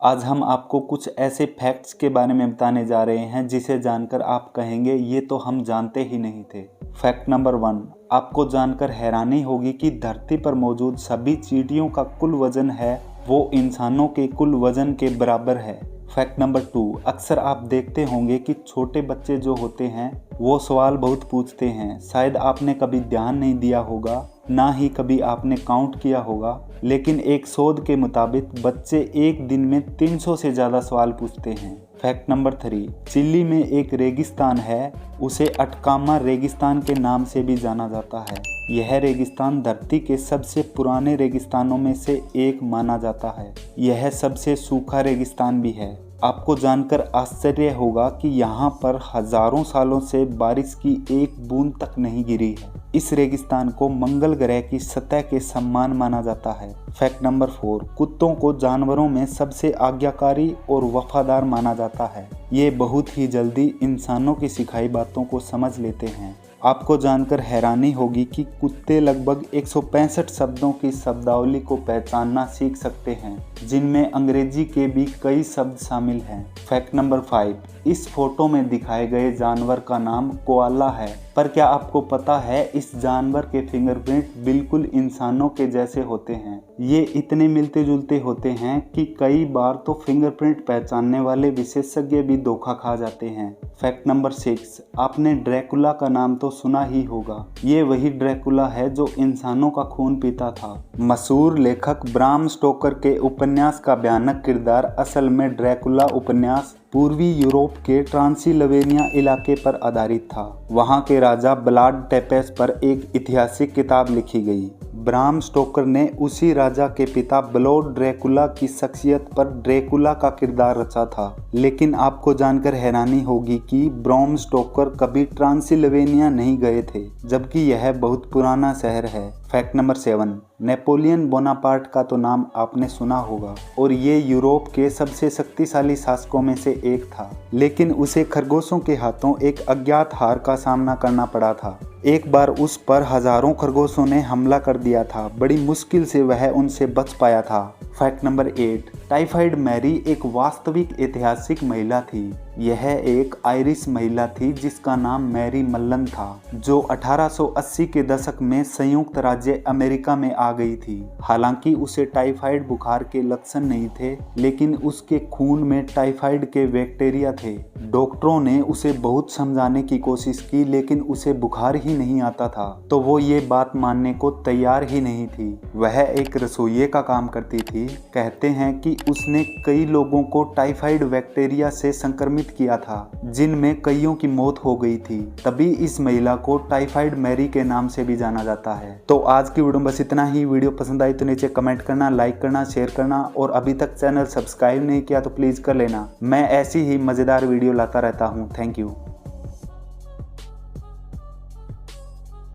आज हम आपको कुछ ऐसे फैक्ट्स के बारे में बताने जा रहे हैं जिसे जानकर आप कहेंगे ये तो हम जानते ही नहीं थे। फैक्ट नंबर 1, आपको जानकर हैरानी होगी कि धरती पर मौजूद सभी चींटियों का कुल वजन है वो इंसानों के कुल वजन के बराबर है। फैक्ट नंबर 2, अक्सर आप देखते होंगे कि छोटे बच्चे जो होते हैं वो सवाल बहुत पूछते हैं। शायद आपने कभी ध्यान नहीं दिया होगा, ना ही कभी आपने काउंट किया होगा, लेकिन एक शोध के मुताबिक बच्चे एक दिन में 300 से ज़्यादा सवाल पूछते हैं। फैक्ट नंबर 3, चिली में एक रेगिस्तान है, उसे अटकामा रेगिस्तान के नाम से भी जाना जाता है। यह रेगिस्तान धरती के सबसे पुराने रेगिस्तानों में से एक माना जाता है। यह सबसे सूखा रेगिस्तान भी है। आपको जानकर आश्चर्य होगा कि यहाँ पर हजारों सालों से बारिश की एक बूंद तक नहीं गिरी है। इस रेगिस्तान को मंगल ग्रह की सतह के समान माना जाता है। फैक्ट नंबर 4, कुत्तों को जानवरों में सबसे आज्ञाकारी और वफादार माना जाता है। ये बहुत ही जल्दी इंसानों की सिखाई बातों को समझ लेते हैं। आपको जानकर हैरानी होगी कि कुत्ते लगभग 165 शब्दों की शब्दावली को पहचानना सीख सकते हैं, जिनमें अंग्रेजी के भी कई शब्द शामिल हैं। फैक्ट नंबर 5, इस फोटो में दिखाए गए जानवर का नाम कोआला है, पर क्या आपको पता है इस जानवर के फिंगरप्रिंट बिल्कुल इंसानों के जैसे होते हैं। ये इतने मिलते जुलते होते हैं कि कई बार तो फिंगरप्रिंट पहचानने वाले विशेषज्ञ भी धोखा खा जाते हैं। फैक्ट नंबर 6, आपने ड्रैकुला का नाम तो सुना ही होगा। ये वही ड्रैकुला है जो इंसानों का खून पीता था। मशहूर लेखक ब्राम स्टोकर के उपन्यास का भयानक किरदार असल में ड्रैकुला उपन्यास पूर्वी यूरोप के ट्रांसिल्वेनिया इलाके पर आधारित था। वहाँ के राजा ब्लाड टेपेस पर एक ऐतिहासिक किताब लिखी गई। ब्राम स्टोकर ने उसी राजा के पिता ब्लोड ड्रैकुला की शख्सियत पर ड्रैकुला का किरदार रचा था। लेकिन आपको जानकर हैरानी होगी कि ब्राम स्टोकर कभी ट्रांसिल्वेनिया नहीं गए थे, जबकि यह बहुत पुराना शहर है। फैक्ट नंबर 7, नेपोलियन बोनापार्ट का तो नाम आपने सुना होगा और ये यूरोप के सबसे शक्तिशाली शासकों में से एक था, लेकिन उसे खरगोशों के हाथों एक अज्ञात हार का सामना करना पड़ा था। एक बार उस पर हजारों खरगोशों ने हमला कर दिया था। बड़ी मुश्किल से वह उनसे बच पाया था। फैक्ट नंबर 8, टाइफाइड मैरी एक वास्तविक ऐतिहासिक महिला थी। यह एक आयरिश महिला थी जिसका नाम मैरी मल्लन था, जो 1880 के दशक में संयुक्त राज्य अमेरिका में आ गई थी। हालांकि उसे टाइफाइड बुखार के लक्षण नहीं थे, लेकिन उसके खून में टाइफाइड के बैक्टीरिया थे। डॉक्टरों ने उसे बहुत समझाने की कोशिश की, लेकिन उसे बुखार ही नहीं आता था, तो वो ये बात मानने को तैयार ही नहीं थी। वह एक रसोइये का काम करती थी। कहते हैं कि उसने कई लोगों को टाइफाइड बैक्टीरिया से संक्रमित किया था, जिनमें कईयों की मौत हो गई थी। तभी इस महिला को टाइफाइड मैरी के नाम से भी जाना जाता है। तो आज की वीडियो में बस इतना ही। वीडियो पसंद आई तो नीचे कमेंट करना, लाइक करना, शेयर करना और अभी तक चैनल सब्सक्राइब नहीं किया तो प्लीज कर लेना। मैं ऐसी ही मजेदार वीडियो लाता रहता हूँ। Thank you.